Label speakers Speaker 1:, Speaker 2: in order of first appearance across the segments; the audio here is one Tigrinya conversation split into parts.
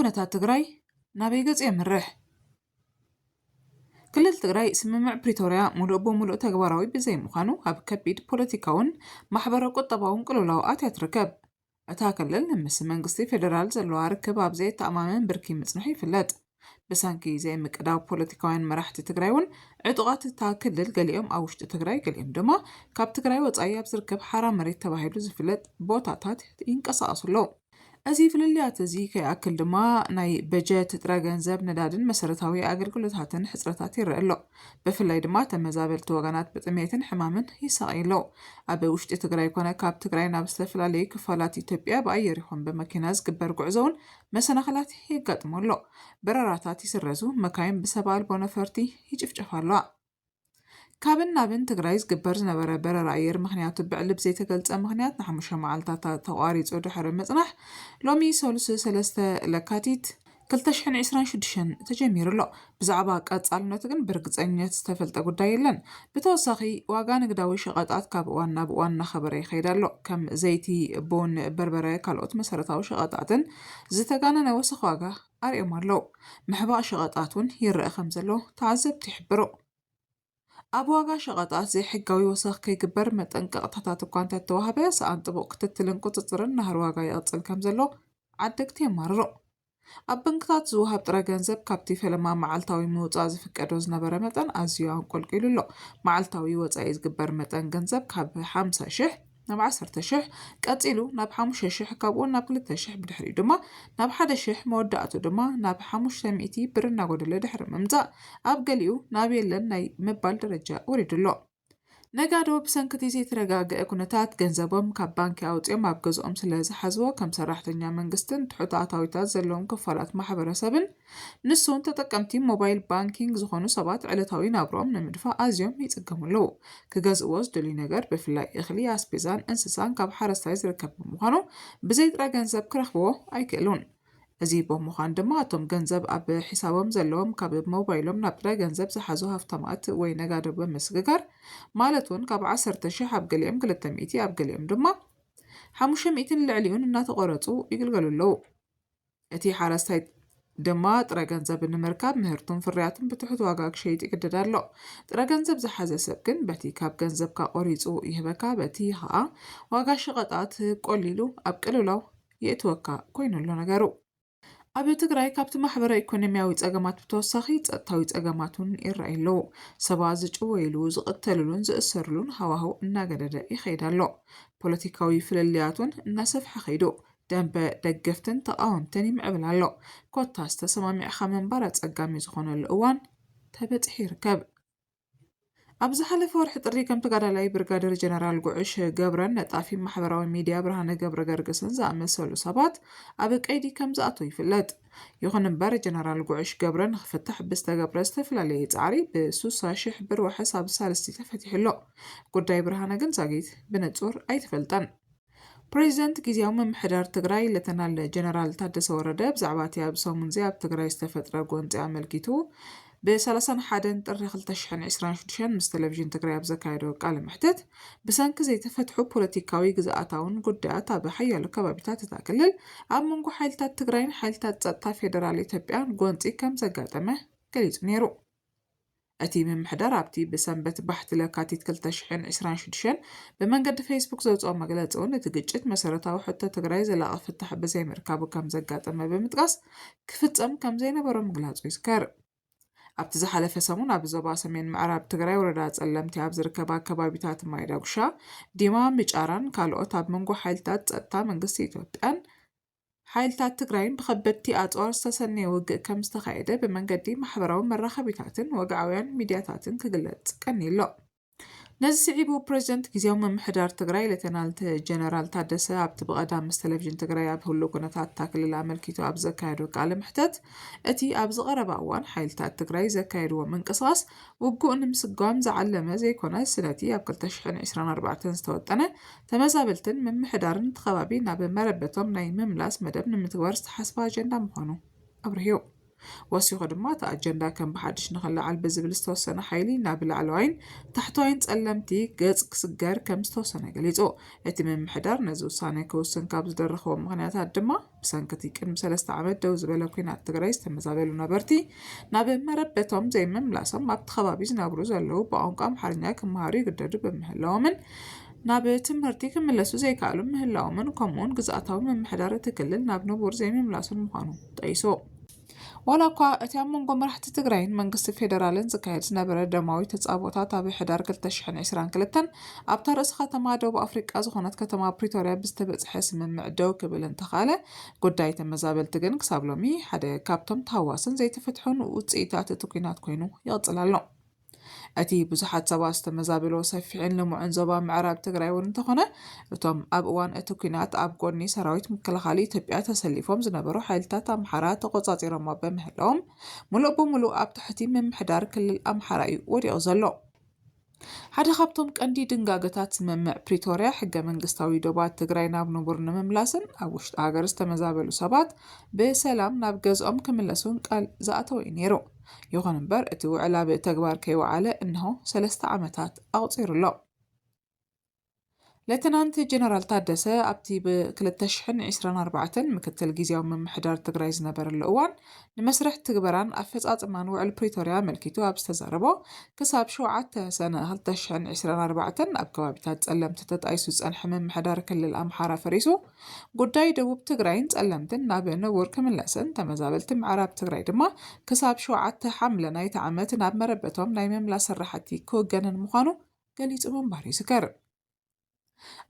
Speaker 1: ኩነታት ትግራይ ናበይ ገጽ የምርሕ ክልል ትግራይ ስምምዕ ፕሪቶሪያ ሙሉእ ብሙሉእ ተግባራዊ ብዘይ ምዃኑ ኣብ ከቢድ ፖለቲካውን ማሕበረ ቁጠባውን ቅልውላውኣት እያ ትርከብ። እታ ክልል ምስ መንግስቲ ፌደራል ዘለዋ ርክብ ኣብ ዘየተኣማምን ብርኪ ምጽንሑ ይፍለጥ። ብሰንኪ ዘይምቅዳው ፖለቲካውያን መራሕቲ ትግራይ እውን ዕጡቓት እታ ክልል ገሊኦም ኣብ ውሽጢ ትግራይ ገሊኦም ድማ ካብ ትግራይ ወጻኢ ኣብ ዝርከብ ሓራ መሬት ተባሂሉ ዝፍለጥ ቦታታት ይንቀሳቐሱ ኣለዉ። እዚ ፍልልያት እዚ ከይኣክል ድማ ናይ በጀት ጥረ ገንዘብ ነዳድን መሰረታዊ ኣገልግሎታትን ሕፅረታት ይረአ ኣሎ። ብፍላይ ድማ ተመዛበልቲ ወገናት ብጥሜትን ሕማምን ይሰቃዩ ኣለዉ። ኣብ ውሽጢ ትግራይ ኮነ ካብ ትግራይ ናብ ዝተፈላለዩ ክፋላት ኢትዮጵያ ብኣየር ይኹን ብመኪና ዝግበር ጉዕዞ እውን መሰናኽላት የጋጥሞ ኣሎ። በረራታት ይስረዙ፣ መካይን ብሰብ ኣልቦ ነፈርቲ ይጭፍጨፋ ኣለዋ። ካብን ናብን ትግራይ ዝግበር ዝነበረ በረራ ኣየር ምክንያቱ ብዕልብ ዘይተገልጸ ምክንያት ንሓሙሽተ መዓልታት ተቋሪጹ ድሕሪ ምጽናሕ ሎሚ ሰሉስ 3 ለካቲት 2026 ተጀሚሩ ኣሎ። ብዛዕባ ቀጻልነቱ ግን ብርግጸኝነት ዝተፈልጠ ጉዳይ የለን። ብተወሳኺ ዋጋ ንግዳዊ ሸቐጣት ካብ እዋን ናብ እዋን እናኸበረ ይኸይድ ኣሎ። ከም ዘይቲ፣ ቡን፣ በርበረ ካልኦት መሰረታዊ ሸቐጣትን ዝተጋነነ ወሰኽ ዋጋ ኣርዮም ኣለዉ። ምሕባቕ ሸቐጣት እውን ይረአ ከም ዘሎ ተዓዘብቲ ይሕብሩ። ኣብ ዋጋ ሸቐጣት ዘይሕጋዊ ወሰኽ ከይግበር መጠንቀቕታታት እኳ እንተተዋህበ ሰኣን ጥቡቕ ክትትልን ቁፅፅርን ናህር ዋጋ ይቕፅል ከም ዘሎ ዓደግቲ የማርሩ። ኣብ ባንክታት ዝወሃብ ጥረ ገንዘብ ካብቲ ፈለማ መዓልታዊ ምውፃእ ዝፍቀዶ ዝነበረ መጠን ኣዝዩ አንቆልቂሉ ኣሎ። መዓልታዊ ወፃኢ ዝግበር መጠን ገንዘብ ካብ 50,000 ናብ 10,000 ቀፂሉ ናብ 5,000 ካብኡ ናብ 2,000 ብድሕሪኡ ድማ ናብ 1,000 መወዳእቱ ድማ ናብ 500 ብር እናጎደለ ድሕሪ ምምፃእ ኣብ ገሊኡ ናብ የለን ናይ ምባል ደረጃ ወሪዱ ኣሎ። ነጋዶ ብሰንኪ ዘይተረጋግአ ኩነታት ገንዘቦም ካብ ባንኪ ኣውፅኦም ኣብ ገዝኦም ስለ ዝሓዝዎ ከም ሰራሕተኛ መንግስትን ትሑት ኣታዊታት ዘለዎም ክፋላት ማሕበረሰብን ንሱን ተጠቀምቲ ሞባይል ባንኪንግ ዝኾኑ ሰባት ዕለታዊ ናብሮም ንምድፋእ ኣዝዮም ይጽገሙ ኣለዉ። ክገዝእዎ ዝደልዩ ነገር ብፍላይ እኽሊ፣ ኣስቤዛን እንስሳን ካብ ሓረስታይ ዝርከብ ብምዃኑ ብዘይ ጥረ ገንዘብ ክረኽብዎ ኣይክእሉን። እዚ ብምዃኑ ድማ እቶም ገንዘብ ኣብ ሒሳቦም ዘለዎም ካብ ሞባይሎም ናብ ጥረ ገንዘብ ዝሓዙ ሃፍታማት ወይ ነጋዶ ብምስግጋር ማለት እውን ካብ 10,000 ኣብ ገሊኦም 200 ኣብ ገሊኦም ድማ 500 ልዕሊኡን እናተቆረፁ ይግልገሉ ኣለዉ። እቲ ሓረስታይ ድማ ጥረ ገንዘብ ንምርካብ ምህርቱን ፍርያቱን ብትሑት ዋጋ ክሸይጥ ይግደድ ኣሎ። ጥረ ገንዘብ ዝሓዘ ሰብ ግን በቲ ካብ ገንዘብካ ቆሪፁ ይህበካ፣ በቲ ከዓ ዋጋ ሸቐጣት ቆሊሉ ኣብ ቅልውላው የእትወካ ኮይኑ ኣሎ ነገሩ። ኣብ ትግራይ ካብቲ ማሕበረ ኢኮኖሚያዊ ጸገማት ብተወሳኺ ጸጥታዊ ጸገማትን ይረኣዩ ኣለዉ። ሰባት ዝጭወይሉ፣ ዝቕተልሉን ዝእሰሩሉን ሃዋህው እናገደደ ይኸይድ ኣሎ። ፖለቲካዊ ፍልልያቱን እናሰፍሐ ኸይዱ ደንበ ደገፍትን ተቃወምትን ይምዕብል ኣሎ። ኮታስ ተሰማሚዕኻ ምንባር ኣጸጋሚ ዝኾነሉ እዋን ተበፂሑ ይርከብ። ኣብ ዝሓለፈ ወርሒ ጥሪ ከም ተጋዳላይ ብርጋዴር ጀነራል ጉዕሽ ገብረን ነጣፊ ማሕበራዊ ሚድያ ብርሃነ ገብረ ገርግስን ዝኣመሰሉ ሰባት ኣብ ቀይዲ ከም ዝኣተው ይፍለጥ። ይኹን እምበር ጀነራል ጉዕሽ ገብረ ንኽፍታሕ ብዝተገብረ ዝተፈላለየ ፃዕሪ ብ60,000 ብር ወሕስ ኣብ ሳልስቲ ተፈቲሑ ኣሎ። ጉዳይ ብርሃነ ግን ዛጊት ብንጹር ኣይትፈልጠን። ፕሬዚደንት ጊዜያዊ ምምሕዳር ትግራይ ሌተናል ጀነራል ታደሰ ወረደ ብዛዕባ እቲ ኣብ ሰሙን እዚ ኣብ ትግራይ ዝተፈጥረ ጎንፂ ኣመልኪቱ ብ31 ጥሪ 2026 ምስ ቴሌቭዥን ትግራይ ኣብ ዘካየዶ ቃለ መሕትት ብሰንኪ ዘይተፈትሑ ፖለቲካዊ ግዝኣታውን ጉዳያት ኣብ ሓያሎ ከባቢታት እታ ክልል ኣብ መንጎ ሓይልታት ትግራይን ሓይልታት ጸጥታ ፌደራል ኢትዮጵያን ጎንፂ ከም ዘጋጠመ ገሊጹ ነይሩ። እቲ ምምሕዳር ኣብቲ ብሰንበት ባሕቲ ለካቲት 2026 ብመንገዲ ፌስቡክ ዘውፅኦ መግለፂ እውን እቲ ግጭት መሰረታዊ ሕቶ ትግራይ ዘላቒ ፍታሕ ብዘይምርካቡ ከም ዘጋጠመ ብምጥቃስ ክፍጸም ከም ዘይነበሮ ምግላጹ ይዝከር። ኣብቲ ዝሓለፈ ሰሙን ኣብ ዞባ ሰሜን ምዕራብ ትግራይ ወረዳ ጸለምቲ ኣብ ዝርከባ ከባቢታት ማይ ዳጉሻ፣ ዲማ፣ ምጫራን ካልኦት ኣብ መንጎ ሓይልታት ጸጥታ መንግስቲ ኢትዮጵያን ሓይልታት ትግራይን ብከበድቲ ኣጽዋር ዝተሰነየ ውግእ ከም ዝተኻየደ ብመንገዲ ማሕበራዊ መራኸቢታትን ወግዓውያን ሚድያታትን ክግለጽ ቀኒዩ ኣሎ። ነዚ ስዒቡ ፕሬዚደንት ጊዜያዊ ምምሕዳር ትግራይ ሌተናል ጀነራል ታደሰ ኣብቲ ብቐዳም ምስ ቴሌቭዥን ትግራይ ኣብ ህሉ ኩነታት እታ ክልል ኣመልኪቱ ኣብ ዘካየዶ ቃለ መሕትት እቲ ኣብ ዝቐረባ እዋን ሓይልታት ትግራይ ዘካየድዎ ምንቅስቓስ ውግእ ንምስጓም ዝዓለመ ዘይኮነ ስለቲ ኣብ 2024 ዝተወጠነ ተመዛበልትን ምምሕዳርን ከባቢ ናብ መረበቶም ናይ ምምላስ መደብ ንምትግባር ዝተሓስበ ኣጀንዳ ምዃኑ ኣብርሂቡ። ወሲኹ ድማ እቲ ኣጀንዳ ከም ብሓድሽ ንኽለዓል ብዝብል ዝተወሰነ ሓይሊ ናብ ላዕለዋይን ታሕተዋይን ጸለምቲ ገጽ ክስገር ከም ዝተወሰነ ገሊጹ። እቲ ምምሕዳር ነዚ ውሳነ ክውስን ካብ ዝደረኽቦ ምኽንያታት ድማ ብሰንኪ ቅድሚ 3 ዓመት ደው ዝበለ ኩናት ትግራይ ዝተመዛበሉ ነበርቲ ናብ መረበቶም ዘይምምላሶም ኣብቲ ከባቢ ዝነብሩ ዘለዉ ብቋንቋ ኣምሓርኛ ክመሃሩ ይግደዱ ብምህላዎምን ናብ ትምህርቲ ክምለሱ ዘይከኣሉ ምህላዎምን ከምኡውን ግዝኣታዊ ምምሕዳር እቲ ክልል ናብ ንቡር ዘይምምላሱን ምዃኑ ጠቂሱ። ዋላ እኳ እቲ ኣብ መንጎ መራሕቲ ትግራይን መንግስቲ ፌደራልን ዝካየድ ዝነበረ ደማዊ ተጻቦታት ኣብ ሕዳር 2022 ኣብታ ርእሲ ከተማ ደቡብ ኣፍሪቃ ዝኾነት ከተማ ፕሪቶርያ ብዝተበጽሐ ስምምዕ ደው ክብል እንተኻለ ጉዳይ ተመዛበልቲ ግን ክሳብ ሎሚ ሓደ ካብቶም ተሃዋስን ዘይተፈትሑን ውጽኢታት እቲ ኩናት ኮይኑ ይቕጽል ኣሎ። እቲ ብዙሓት ሰባት ዝተመዛበሎ ሰፊሕን ልሙዕን ዞባ ምዕራብ ትግራይ እውን እንተኾነ እቶም ኣብ እዋን እቲ ኩናት ኣብ ጎኒ ሰራዊት ምክልኻል ኢትዮጵያ ተሰሊፎም ዝነበሩ ሓይልታት ኣምሓራ ተቆጻጺሮሞ በምህላዎም ሙሉእ ብሙሉእ ኣብ ትሕቲ ምምሕዳር ክልል ኣምሓራ እዩ ወዲቑ ዘሎ። ሓደ ካብቶም ቀንዲ ድንጋጌታት ስምምዕ ፕሪቶርያ ሕገ መንግስታዊ ዶባት ትግራይ ናብ ንቡር ንምምላስን ኣብ ውሽጢ ሃገር ዝተመዛበሉ ሰባት ብሰላም ናብ ገዝኦም ክምለሱን ቃል ዝኣተወ እዩ ነይሩ። ይኹን እምበር እቲ ውዕላ ብተግባር ከይወዓለ እንሆ 3 ዓመታት ኣቑፂሩሎ። ሌተናንት ጀነራል ታደሰ ኣብቲ ብ2024 ምክትል ጊዜያዊ ምምሕዳር ትግራይ ዝነበረሉ እዋን ንመስርሕ ትግበራን ኣፈጻጽማን ውዕል ፕሪቶርያ መልኪቱ ኣብ ዝተዛረቦ ክሳብ 7 ሰነ 2024 ኣብ ከባቢታት ጸለምቲ ተጣይሱ ዝጸንሐ ምምሕዳር ክልል ኣምሓራ ፈሪሱ ጉዳይ ደቡብ ትግራይን ጸለምትን ናብ ንቡር ክምለስን ተመዛበልቲ ምዕራብ ትግራይ ድማ ክሳብ 7 ሓምለ ናይቲ ዓመት ናብ መረበቶም ናይ ምምላስ ስራሕቲ ክውገንን ምዃኑ ገሊጹ ምንባር ይዝከር።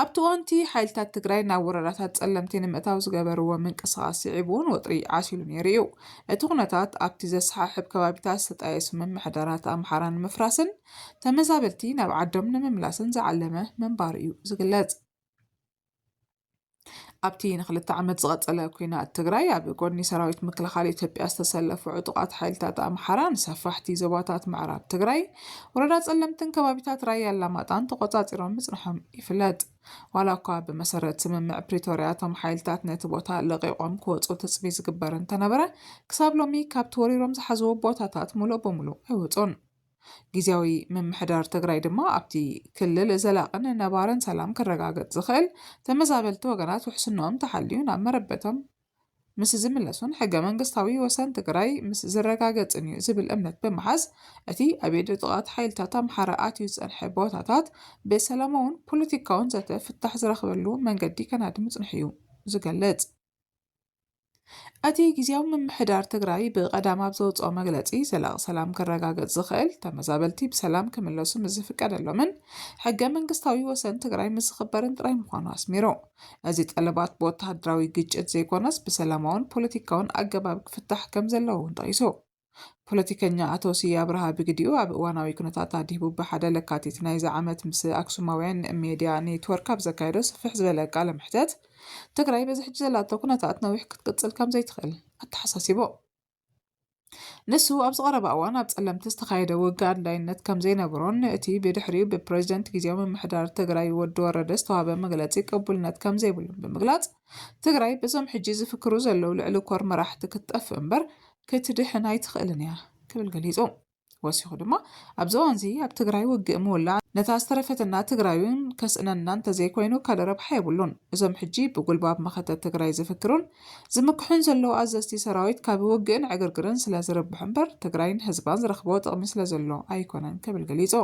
Speaker 1: ኣብቲ እዋንቲ ሓይልታት ትግራይ ናብ ወረዳታት ጸለምቲ ንምእታው ዝገበርዎ ምንቅስቓስ ስዒቡን ወጥሪ ዓሲሉ ነይሩ እዩ። እቲ ኩነታት ኣብቲ ዘሰሓሕብ ከባቢታት ዝተጣየሱ ምምሕዳራት ኣምሓራ ንምፍራስን ተመዛበልቲ ናብ ዓዶም ንምምላስን ዝዓለመ ምንባር እዩ ዝግለጽ። ኣብቲ ን2 ዓመት ዝቐጸለ ኩናት ትግራይ ኣብ ጎኒ ሰራዊት ምክልኻል ኢትዮጵያ ዝተሰለፉ ዕጡቓት ሓይልታት ኣምሓራ ንሰፋሕቲ ዞባታት ምዕራብ ትግራይ ወረዳ ጸለምትን ከባቢታት ራያ ኣላማጣን ተቆጻጺሮም ምጽንሖም ይፍለጥ። ዋላ እኳ ብመሰረት ስምምዕ ፕሪቶርያ እቶም ሓይልታት ነቲ ቦታ ለቒቖም ክወፁ ተፅቢ ዝግበር እንተነበረ ክሳብ ሎሚ ካብቲ ወሪሮም ዝሓዝዎ ቦታታት ሙሉእ ብሙሉእ ኣይወፁን። ጊዜያዊ ምምሕዳር ትግራይ ድማ ኣብቲ ክልል ዘላቕን ነባርን ሰላም ክረጋገጽ ዝኽእል ተመዛበልቲ ወገናት ውሕስንኦም ተሓልዩ ናብ መረበቶም ምስ ዝምለሱን ሕገ መንግስታዊ ወሰን ትግራይ ምስ ዝረጋገጽን እዩ ዝብል እምነት ብምሓዝ እቲ ኣብ የድ ጥቓት ሓይልታት ኣምሓራ ኣትዩ ዝጸንሐ ቦታታት ብሰላማውን ፖለቲካውን ዘተ ፍታሕ ዝረኽበሉ መንገዲ ከናድም ጽንሑ እዩ ዝገልጽ። እቲ ጊዜያዊ ምምሕዳር ትግራይ ብቐዳም ኣብ ዘውፅኦ መግለጺ ዘላቕ ሰላም ክረጋገጽ ዝኽእል ተመዛበልቲ ብሰላም ክምለሱ ምስ ዝፍቀደሎምን ሕገ መንግስታዊ ወሰን ትግራይ ምስ ዝኽበርን ጥራይ ምዃኑ ኣስሚሩ። እዚ ጠለባት ብወተሃደራዊ ግጭት ዘይኮነስ ብሰላማውን ፖለቲካውን ኣገባብ ክፍታሕ ከም ዘለዎ እውን ጠቂሱ። ፖለቲከኛ ኣቶ ስዬ አብርሃ ብግዲኡ ኣብ እዋናዊ ኩነታት ኣዲቡ ብሓደ ለካቲት ናይዚ ዓመት ምስ ኣክሱማውያን ሚድያ ኔትወርክ ኣብ ዘካየዶ ስፍሕ ዝበለ ቃለ ምሕተት ትግራይ በዚ ሕጂ ዘላቶ ኩነታት ነዊሕ ክትቅጽል ከም ዘይትኽእል ኣተሓሳሲቡ። ንሱ ኣብ ዝቐረበ እዋን ኣብ ጸለምቲ ዝተኻየደ ውግእ ኣድላይነት ከም ዘይነበሮን እቲ ብድሕሪኡ ብፕሬዚደንት ጊዜያዊ ምምሕዳር ትግራይ ወዲ ወረደ ዝተዋሃበ መግለጺ ቅቡልነት ከም ዘይብሉን ብምግላጽ ትግራይ በዞም ሕጂ ዝፍክሩ ዘለው ልዕሊ ኮር መራሕቲ ክትጠፍእ እምበር ክትድሕን ኣይትኽእልን እያ ክብል ገሊጹ። ወሲኹ ድማ ኣብዚ እዋን እዚ ኣብ ትግራይ ውግእ ምውላዕ ነታ ዝተረፈትና ትግራይን ከስእነና እንተዘይኮይኑ ካደ ረብሓ የብሉን። እዞም ሕጂ ብጉልባብ መኸተት ትግራይ ዝፍክሩን ዝምክሑን ዘለው ኣዘዝቲ ሰራዊት ካብ ውግእን ዕግርግርን ስለ ዝርብሑ እምበር ትግራይን ህዝባን ዝረኽቦ ጥቕሚ ስለ ዘሎ ኣይኮነን ክብል ገሊጹ።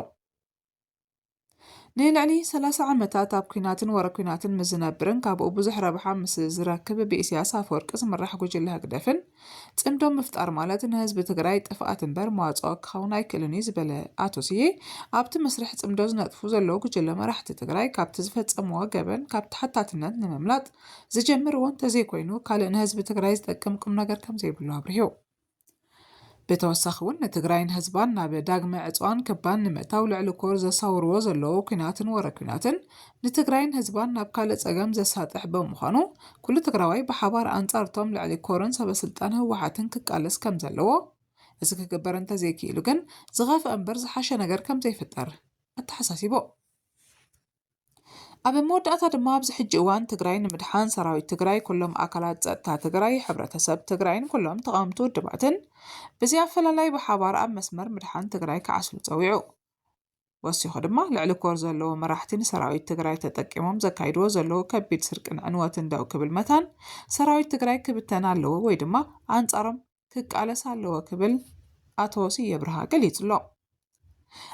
Speaker 1: ንልዕሊ 30 ዓመታት ኣብ ኩናትን ወረ ኩናትን ምስ ዝነብርን ካብኡ ብዙሕ ረብሓ ምስ ዝረክብ ብኢሳያስ ኣፈወርቂ ዝምራሕ ጉጅለ ህግደፍን ጽምዶም ምፍጣር ማለት ንህዝቢ ትግራይ ጥፍኣት እምበር መዋፅኦ ክኸውን ኣይክእልን እዩ ዝበለ ኣቶ ስዬ ኣብቲ መስርሕ ጽምዶ ዝነጥፉ ዘለው ጉጅለ መራሕቲ ትግራይ ካብቲ ዝፈጸምዎ ገበን ካብቲ ሓታትነት ንምምላጥ ዝጀምር እውን እንተዘይኮይኑ ካልእ ንህዝቢ ትግራይ ዝጠቅም ቁም ነገር ከም ዘይብሉ ኣብርሂቡ። ብተወሳኺ እውን ንትግራይን ህዝባን ናብ ዳግመ ዕፅዋን ክባን ንምእታው ልዕሊ ኮር ዘሳውርዎ ዘለዎ ኩናትን ወረ ኩናትን ንትግራይን ህዝባን ናብ ካልእ ፀገም ዘሳጥሕ ብምዃኑ ኩሉ ትግራዋይ ብሓባር ኣንጻርቶም ልዕሊ ኮርን ሰበስልጣን ህወሓትን ክቃለስ ከም ዘለዎ እዚ ክግበር እንተዘይክኢሉ ግን ዝኸፍአ እምበር ዝሓሸ ነገር ከም ዘይፍጠር ኣተሓሳሲቡ። أب مودة دما بزحج إوان تجرين مدحان سراوي تجري كلهم أكلات زتا تجري حبرة سب تجرين كلهم تقامتو دبعتن بزي فللاي بحوار أب مسمر مدحان تجري كعسل تسويعو وسيخ دما لعل كور زلو مراحتين سراوي تجري تتقيمهم زكايدو زلو كبيد سرقن عنواتن داو كبل متان سراوي تجري كبتنا لو ويدما عنصرم كقاله سالو كبل أتوسي يبرها قليت له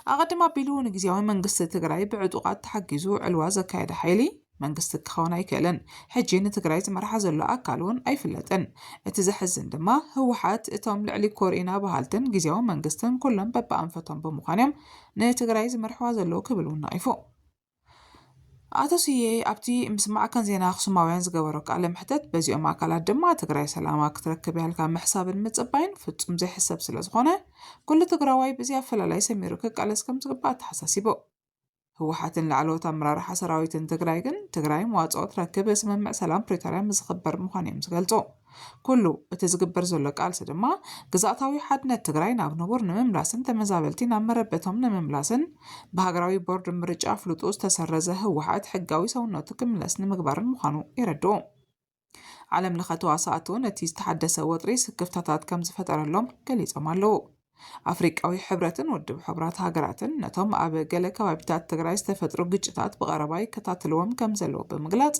Speaker 1: أقدم أبيلون جزيوي منقصة تجري بعدوقات تحجزوا علوا زكايد حيلي منقصة كخوناي كلن حجين تجري مرحز زلو أكلون أي فلتن اتزحزن دما هو حات اتهم لعلي كورينا بهالتن جزيوي منقصتن كلن ببا أنفتن بمقانم نتجري مرحوا زلو كبلون نايفو أتوسي أبتي مسمع كان زينا خصماوين زجورك على محتت بزيو ما كلا دما تجري سلامك تركب هالكام حساب المتصبين فتم زي حساب سلازخونه كل تجراوي بزي فلا يسميرك على سكم تقبات حساسيبو هو حاتن لعلو تمرار حسراوي تجراي مواصعات ركب اسم سلام بريطانيا مزخبر مخانيم زغلطو كله بتزغبر زلو قال سدما ግዛታዊ ሓድነት ትግራይ ናብ ንቡር ንምምላስን ተመዛበልቲ ናብ መረበቶም ንምምላስን በሃገራዊ ቦርድ ምርጫ ፍሉጦ ዝተሰረዘ ህወሓት ሕጋዊ ሰውነቱ ክምለስ ንምግባርን ምዃኑ ይረድኡ ዓለም ለኸ ተዋሳእቱ ነቲ ዝተሓደሰ ወጥሪ ስክፍታታት ከም ዝፈጠረሎም ገሊፆም ኣለዉ አፍሪካዊ ሕብረትን ውድብ ሕብራት ሃገራትን ነቶም ኣብ ገለ ከባቢታት ትግራይ ዝተፈጥሩ ግጭታት በቀረባ ይከታተልዎም ከም ዘለዎ ብምግላጽ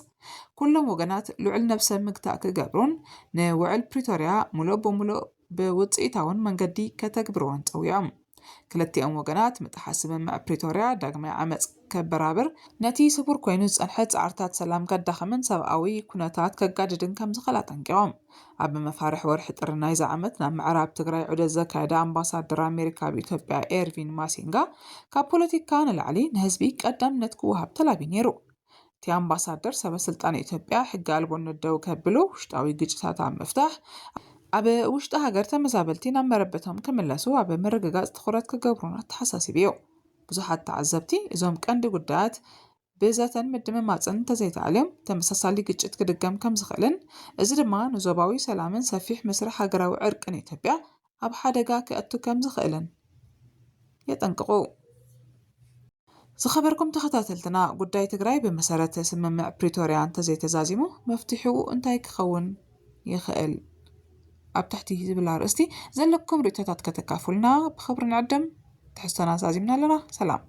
Speaker 1: ኩሎም ወገናት ልዑል ነፍሰ ምግታእ ክገብሩን ንውዕል ፕሪቶሪያ ሙሉእ ብሙሉእ ብውፅኢታውን መንገዲ ከተግብርዎን ፀውዖም ክልቲኦም ወገናት ምጥሓስ ስምምዕ ፕሪቶሪያ ዳግማይ ዓመፅ ከበራብር ነቲ ስቡር ኮይኑ ዝጸንሐ ጻዕርታት ሰላም ከዳኸምን ሰብኣዊ ኩነታት ከጋድድን ከም ዝኽእል ኣጠንቂቖም ኣብ መፋርሕ ወርሒ ጥሪ ናይዚ ዓመት ናብ ምዕራብ ትግራይ ዑደት ዘካየደ ኣምባሳደር ኣሜሪካ ብኢትዮጵያ ኤርቪን ማሲንጋ ካብ ፖለቲካ ንላዕሊ ንህዝቢ ቀዳምነት ክወሃብ ተላቢዩ ነይሩ እቲ ኣምባሳደር ሰበስልጣን ኢትዮጵያ ሕጊ ኣልቦነት ደው ከብሉ ውሽጣዊ ግጭታት ኣብ ምፍታሕ ኣብ ውሽጢ ሃገር ተመዛበልቲ ናብ መረበቶም ክምለሱ ኣብ ምርግጋጽ ትኹረት ክገብሩን ተሓሳሲቡ ብዙሓት ተዓዘብቲ እዞም ቀንዲ ጉዳያት ብዘተን ምድምማፅን ተዘይተኣልዮም ተመሳሳሊ ግጭት ክድገም ከም ዝኽእልን እዚ ድማ ንዞባዊ ሰላምን ሰፊሕ መስርሕ ሃገራዊ ዕርቅን ኢትዮጵያ ኣብ ሓደጋ ክእቱ ከም ዝኽእልን የጠንቅቑ ዝኸበርኩም ተኸታተልትና ጉዳይ ትግራይ ብመሰረተ ስምምዕ ፕሪቶሪያ እንተዘይተዛዚሙ መፍትሒኡ እንታይ ክኸውን ይኽእል ኣብ ትሕቲ ዝብል ኣርእስቲ ዘለኩም ርእቶታት ከተካፍሉና ብኽብሪ ንዕድም ትሕዝቶና ሳዚምና ኣለና ሰላም